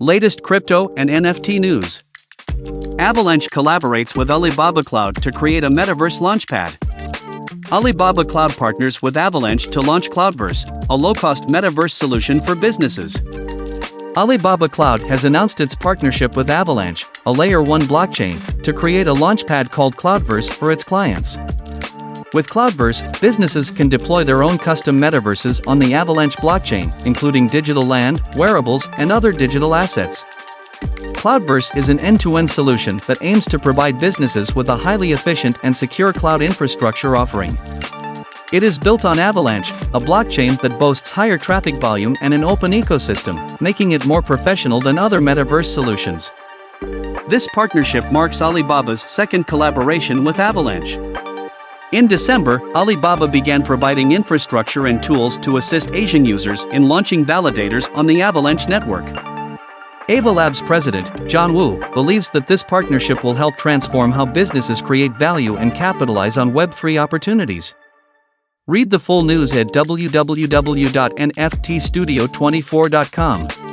Latest crypto and NFT news. Avalanche collaborates with Alibaba Cloud to create a Metaverse Launchpad. Alibaba Cloud partners with Avalanche to launch Cloudverse, a low-cost metaverse solution for businesses. Alibaba Cloud has announced its partnership with Avalanche, a Layer 1 blockchain, to create a launchpad called Cloudverse for its clients. With Cloudverse, businesses can deploy their own custom metaverses on the Avalanche blockchain, including digital land, wearables, and other digital assets. Cloudverse is an end-to-end solution that aims to provide businesses with a highly efficient and secure cloud infrastructure offering. It is built on Avalanche, a blockchain that boasts higher traffic volume and an open ecosystem, making it more professional than other metaverse solutions. This partnership marks Alibaba's second collaboration with Avalanche. In December, Alibaba began providing infrastructure and tools to assist Asian users in launching validators on the Avalanche network. Avalab's president, John Wu, believes that this partnership will help transform how businesses create value and capitalize on Web3 opportunities. Read the full news at www.nftstudio24.com.